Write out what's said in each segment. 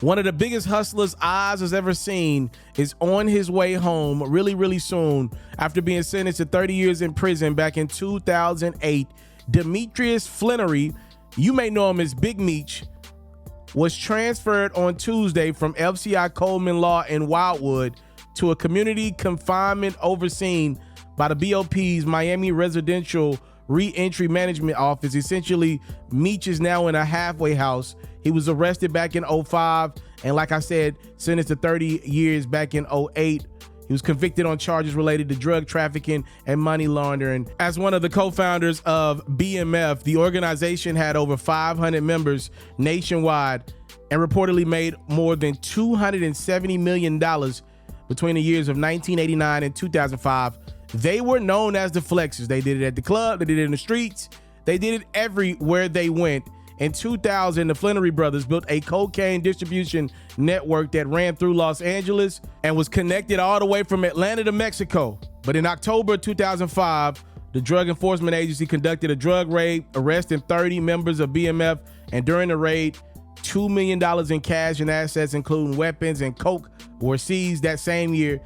One of the biggest hustlers Oz has ever seen is on his way home really soon after being sentenced to 30 years in prison back in 2008. Demetrius Flannery, you may know him as Big Meech, was transferred on Tuesday from FCI Coleman Law in Wildwood to a community confinement overseen by the BOP's Miami Residential Reentry Management Office. Essentially, Meech is now in a halfway house. He was arrested back in 2005 and, like I said, sentenced to 30 years back in 2008. He was convicted on charges related to drug trafficking and money laundering. As one of the co-founders of BMF, the organization had over 500 members nationwide and reportedly made more than $270 million between the years of 1989 and 2005. They were known as the Flexers. They did it at the club, they did it in the streets, they did it everywhere they went. In 2000, the Flannery brothers built a cocaine distribution network that ran through Los Angeles and was connected all the way from Atlanta to Mexico. But in October 2005, the Drug Enforcement Agency conducted a drug raid, arresting 30 members of BMF, and during the raid, $2 million in cash and assets, including weapons and coke, were seized that same year.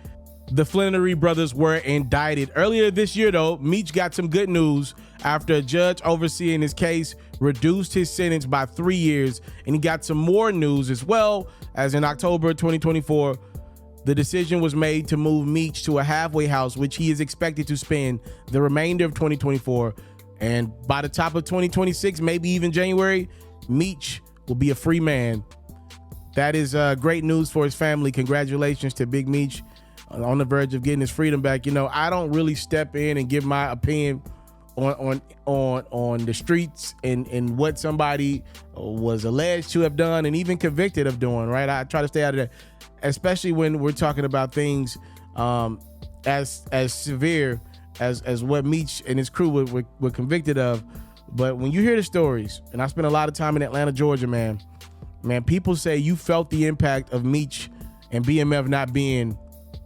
The Flannery brothers were indicted. Earlier this year, though, Meech got some good news after a judge overseeing his case reduced his sentence by 3 years, and he got some more news as well. As in October 2024, the decision was made to move Meech to a halfway house, which he is expected to spend the remainder of 2024. And by the top of 2026, maybe even January, Meech will be a free man. That is great news for his family. Congratulations to Big Meech on the verge of getting his freedom back. You know, I don't really step in and give my opinion on the streets and what somebody was alleged to have done and even convicted of doing, right? I try to stay out of that, especially when we're talking about things as severe as what Meech and his crew were convicted of. But when you hear the stories, and I spent a lot of time in Atlanta, Georgia, man, people say you felt the impact of Meech and BMF not being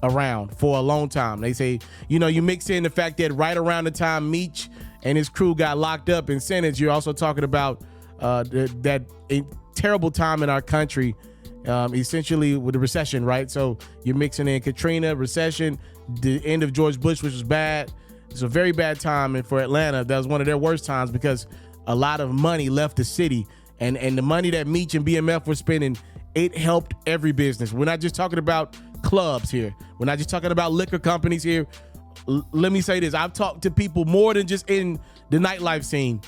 around for a long time. They say, you know, you mix in the fact that right around the time Meech and his crew got locked up and sentenced, you're also talking about that terrible time in our country, essentially with the recession, right? So you're mixing in Katrina, recession, the end of George Bush, which was bad. It's a very bad time, and for Atlanta, that was one of their worst times because a lot of money left the city, and the money that Meech and BMF were spending, it helped every business. We're not just talking about clubs here. We're not just talking about liquor companies here. Let me say this. I've talked to people more than just in the nightlife scene.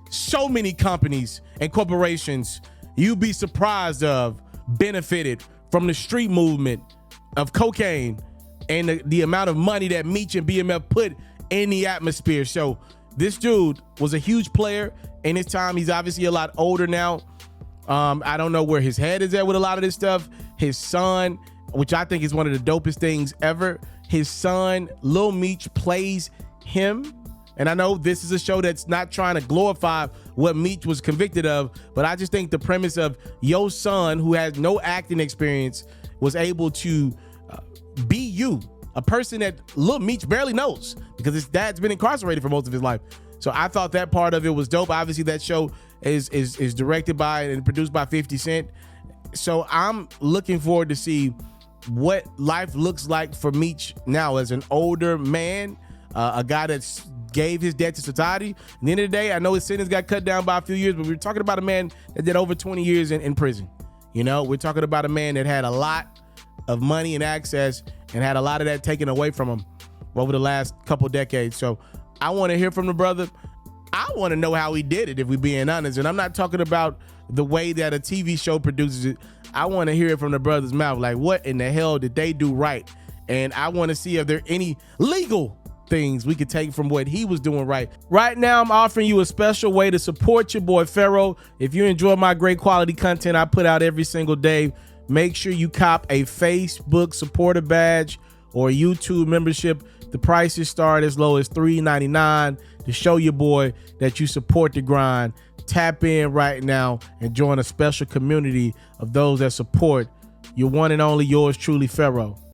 So many companies and corporations you'd be surprised of benefited from the street movement of cocaine and the amount of money that Meech and BMF put in the atmosphere. So this dude was a huge player in his time. He's obviously a lot older now. I don't know where his head is at with a lot of this stuff. His son, which I think is one of the dopest things ever, his son, Lil Meech, plays him. And I know this is a show that's not trying to glorify what Meech was convicted of, but I just think the premise of your son, who has no acting experience, was able to be you, a person that Lil Meech barely knows because his dad's been incarcerated for most of his life. So I thought that part of it was dope. Obviously, that show is directed by and produced by 50 Cent. So I'm looking forward to see what life looks like for Meech now as an older man, a guy that's gave his debt to society. At the end of the day, I know his sentence got cut down by a few years, but we're talking about a man that did over 20 years in prison. You know, we're talking about a man that had a lot of money and access and had a lot of that taken away from him over the last couple decades. So I want to hear from the brother. I want to know how he did it, if we're being honest. And I'm not talking about the way that a TV show produces it. I want to hear it from the brother's mouth. Like, what in the hell did they do right? And I want to see if there are any legal things we could take from what he was doing right. Right now, I'm offering you a special way to support your boy FERRO. If you enjoy my great quality content I put out every single day, make sure you cop a Facebook supporter badge or a YouTube membership. The prices start as low as $3.99 to show your boy that you support the grind. Tap in right now and join a special community of those that support your one and only, yours truly, FERRO.